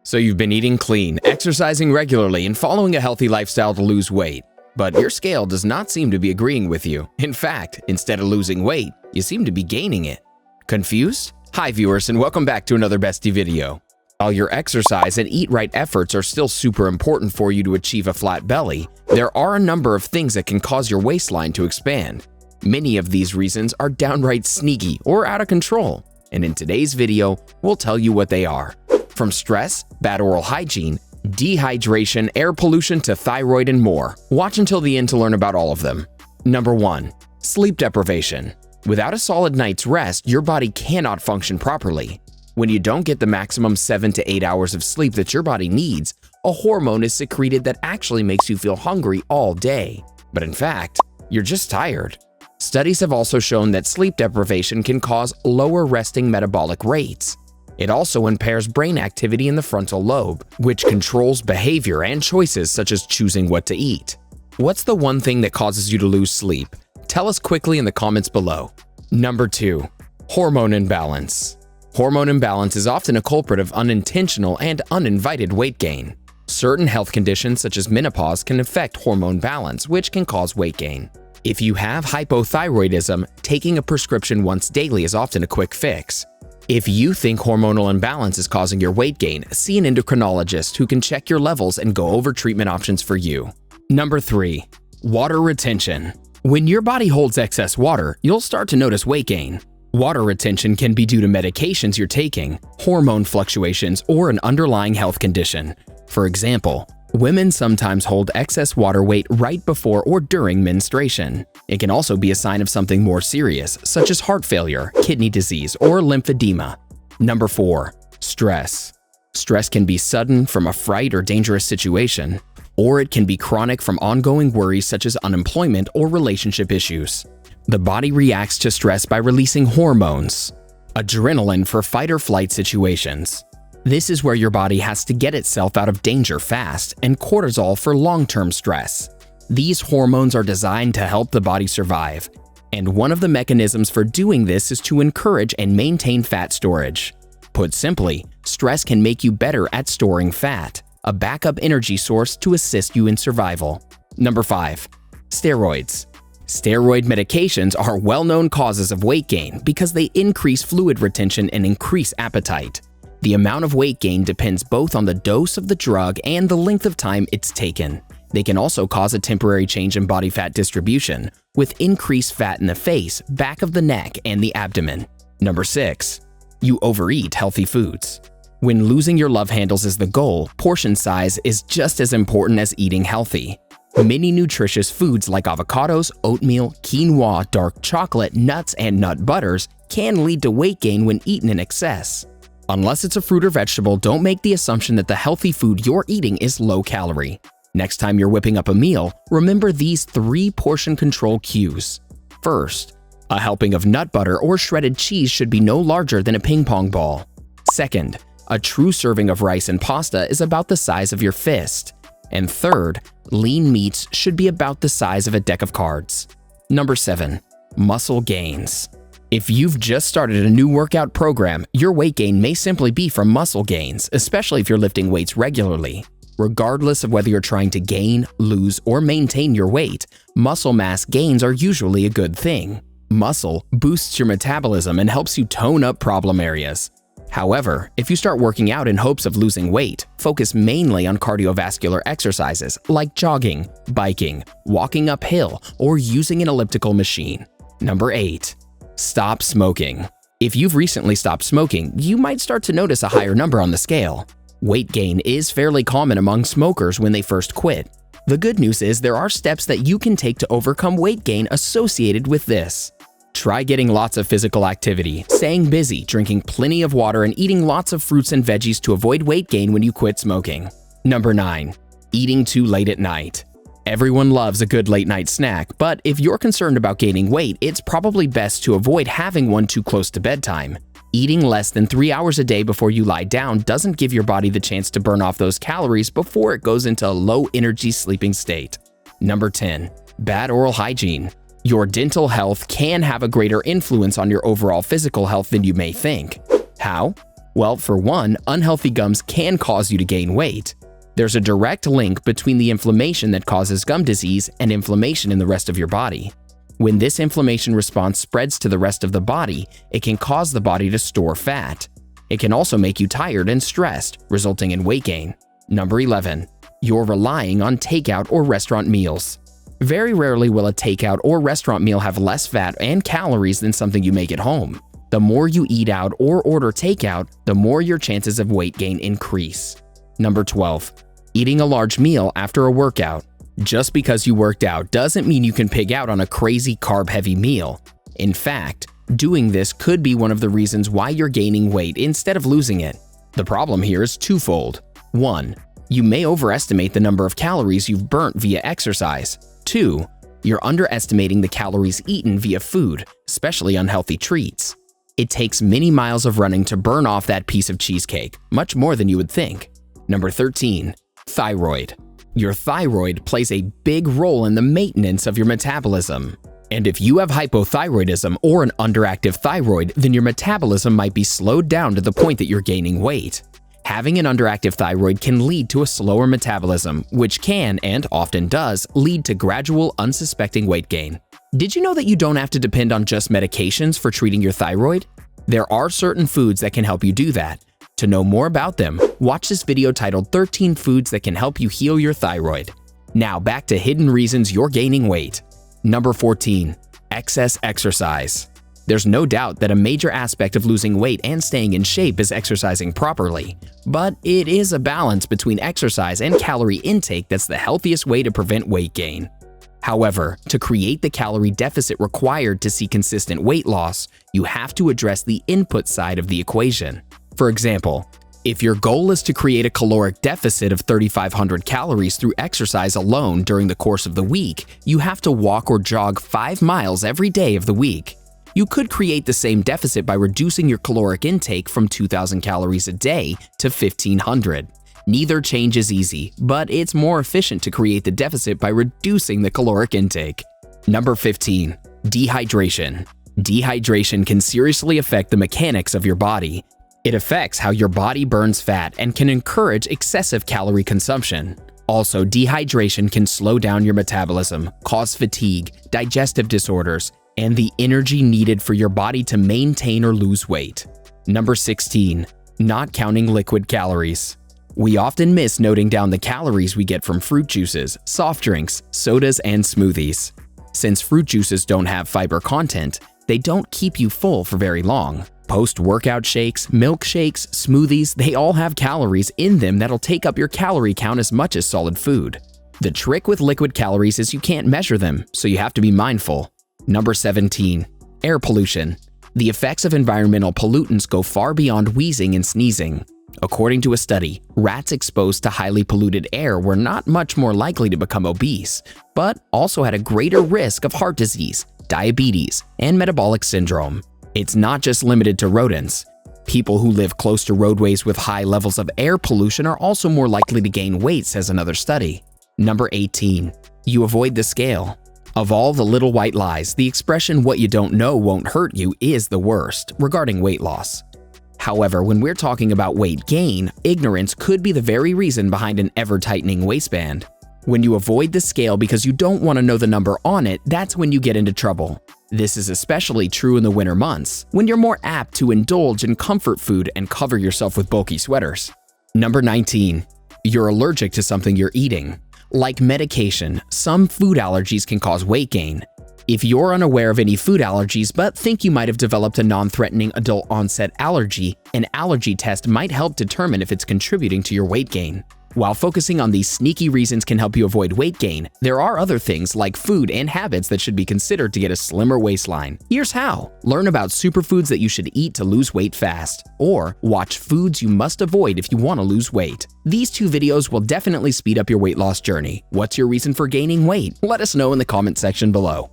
So you've been eating clean, exercising regularly, and following a healthy lifestyle to lose weight. But your scale does not seem to be agreeing with you. In fact, instead of losing weight, you seem to be gaining it. Confused? Hi viewers, and welcome back to another Bestie video. While your exercise and eat right efforts are still super important for you to achieve a flat belly, there are a number of things that can cause your waistline to expand. Many of these reasons are downright sneaky or out of control, and in today's video, we'll tell you what they are. From stress, bad oral hygiene, dehydration, air pollution to thyroid and more. Watch until the end to learn about all of them. Number 1. Sleep deprivation. Without a solid night's rest, your body cannot function properly. When you don't get the maximum 7 to 8 hours of sleep that your body needs, a hormone is secreted that actually makes you feel hungry all day. But in fact, you're just tired. Studies have also shown that sleep deprivation can cause lower resting metabolic rates. It also impairs brain activity in the frontal lobe, which controls behavior and choices such as choosing what to eat. What's the one thing that causes you to lose sleep? Tell us quickly in the comments below. Number 2. Hormone imbalance. Hormone imbalance is often a culprit of unintentional and uninvited weight gain. Certain health conditions such as menopause can affect hormone balance, which can cause weight gain. If you have hypothyroidism, taking a prescription once daily is often a quick fix. If you think hormonal imbalance is causing your weight gain, see an endocrinologist who can check your levels and go over treatment options for you. Number 3. Water retention. When your body holds excess water, you'll start to notice weight gain. Water retention can be due to medications you're taking, hormone fluctuations, or an underlying health condition. For example, women sometimes hold excess water weight right before or during menstruation. It can also be a sign of something more serious, such as heart failure, kidney disease, or lymphedema. Number 4. Stress. Stress can be sudden from a fright or dangerous situation, or it can be chronic from ongoing worries such as unemployment or relationship issues. The body reacts to stress by releasing hormones, adrenaline for fight or flight situations. This is where your body has to get itself out of danger fast, and cortisol for long-term stress. These hormones are designed to help the body survive, and one of the mechanisms for doing this is to encourage and maintain fat storage. Put simply, stress can make you better at storing fat, a backup energy source to assist you in survival. Number 5. Steroids. Steroid medications are well-known causes of weight gain because they increase fluid retention and increase appetite. The amount of weight gain depends both on the dose of the drug and the length of time it's taken. They can also cause a temporary change in body fat distribution, with increased fat in the face, back of the neck, and the abdomen. Number 6. You overeat healthy foods. When losing your love handles is the goal, portion size is just as important as eating healthy. Many nutritious foods like avocados, oatmeal, quinoa, dark chocolate, nuts, and nut butters can lead to weight gain when eaten in excess. Unless it's a fruit or vegetable, don't make the assumption that the healthy food you're eating is low calorie. Next time you're whipping up a meal, remember these 3 portion control cues. First, a helping of nut butter or shredded cheese should be no larger than a ping pong ball. Second, a true serving of rice and pasta is about the size of your fist. And third, lean meats should be about the size of a deck of cards. Number 7. Muscle gains. If you've just started a new workout program, your weight gain may simply be from muscle gains, especially if you're lifting weights regularly. Regardless of whether you're trying to gain, lose, or maintain your weight, muscle mass gains are usually a good thing. Muscle boosts your metabolism and helps you tone up problem areas. However, if you start working out in hopes of losing weight, focus mainly on cardiovascular exercises like jogging, biking, walking uphill, or using an elliptical machine. Number 8. Stop smoking. If you've recently stopped smoking, you might start to notice a higher number on the scale. Weight gain is fairly common among smokers when they first quit. The good news is there are steps that you can take to overcome weight gain associated with this. Try getting lots of physical activity, staying busy, drinking plenty of water, and eating lots of fruits and veggies to avoid weight gain when you quit smoking. Number 9. Eating too late at night. Everyone loves a good late night snack, but if you're concerned about gaining weight, it's probably best to avoid having one too close to bedtime. Eating less than 3 hours a day before you lie down doesn't give your body the chance to burn off those calories before it goes into a low-energy sleeping state. Number 10. Bad oral hygiene. Your dental health can have a greater influence on your overall physical health than you may think. How? Well, for one, unhealthy gums can cause you to gain weight. There's a direct link between the inflammation that causes gum disease and inflammation in the rest of your body. When this inflammation response spreads to the rest of the body, it can cause the body to store fat. It can also make you tired and stressed, resulting in weight gain. Number 11. You're relying on takeout or restaurant meals. Very rarely will a takeout or restaurant meal have less fat and calories than something you make at home. The more you eat out or order takeout, the more your chances of weight gain increase. Number 12. Eating a large meal after a workout. Just because you worked out doesn't mean you can pig out on a crazy carb-heavy meal. In fact, doing this could be one of the reasons why you're gaining weight instead of losing it. The problem here is twofold. 1. You may overestimate the number of calories you've burnt via exercise. 2. You're underestimating the calories eaten via food, especially unhealthy treats. It takes many miles of running to burn off that piece of cheesecake, much more than you would think. Number 13. Thyroid. Your thyroid plays a big role in the maintenance of your metabolism. And if you have hypothyroidism or an underactive thyroid, then your metabolism might be slowed down to the point that you're gaining weight. Having an underactive thyroid can lead to a slower metabolism, which can, and often does, lead to gradual, unsuspecting weight gain. Did you know that you don't have to depend on just medications for treating your thyroid? There are certain foods that can help you do that. To know more about them, watch this video titled 13 Foods That Can Help You Heal Your Thyroid. Now back to hidden reasons you're gaining weight. Number 14. Excess exercise. There's no doubt that a major aspect of losing weight and staying in shape is exercising properly. But it is a balance between exercise and calorie intake that's the healthiest way to prevent weight gain. However, to create the calorie deficit required to see consistent weight loss, you have to address the input side of the equation. For example, if your goal is to create a caloric deficit of 3,500 calories through exercise alone during the course of the week, you have to walk or jog 5 miles every day of the week. You could create the same deficit by reducing your caloric intake from 2,000 calories a day to 1,500. Neither change is easy, but it's more efficient to create the deficit by reducing the caloric intake. Number 15. Dehydration. Dehydration can seriously affect the mechanics of your body. It affects how your body burns fat and can encourage excessive calorie consumption. Also, dehydration can slow down your metabolism, cause fatigue, digestive disorders, and the energy needed for your body to maintain or lose weight. Number 16. Not counting liquid calories. We often miss noting down the calories we get from fruit juices, soft drinks, sodas, and smoothies. Since fruit juices don't have fiber content, they don't keep you full for very long. Post-workout shakes, milkshakes, smoothies, they all have calories in them that'll take up your calorie count as much as solid food. The trick with liquid calories is you can't measure them, so you have to be mindful. Number 17. Air pollution. The effects of environmental pollutants go far beyond wheezing and sneezing. According to a study, rats exposed to highly polluted air were not much more likely to become obese, but also had a greater risk of heart disease, diabetes, and metabolic syndrome. It's not just limited to rodents. People who live close to roadways with high levels of air pollution are also more likely to gain weight, says another study. Number 18. You avoid the scale. Of all the little white lies, the expression "what you don't know won't hurt you" is the worst regarding weight loss. However, when we're talking about weight gain, ignorance could be the very reason behind an ever-tightening waistband. When you avoid the scale because you don't want to know the number on it, that's when you get into trouble. This is especially true in the winter months, when you're more apt to indulge in comfort food and cover yourself with bulky sweaters. Number 19. You're allergic to something you're eating. Like medication, some food allergies can cause weight gain. If you're unaware of any food allergies but think you might have developed a non-threatening adult-onset allergy, an allergy test might help determine if it's contributing to your weight gain. While focusing on these sneaky reasons can help you avoid weight gain, there are other things like food and habits that should be considered to get a slimmer waistline. Here's how. Learn about superfoods that you should eat to lose weight fast, or watch foods you must avoid if you want to lose weight. These 2 videos will definitely speed up your weight loss journey. What's your reason for gaining weight? Let us know in the comment section below.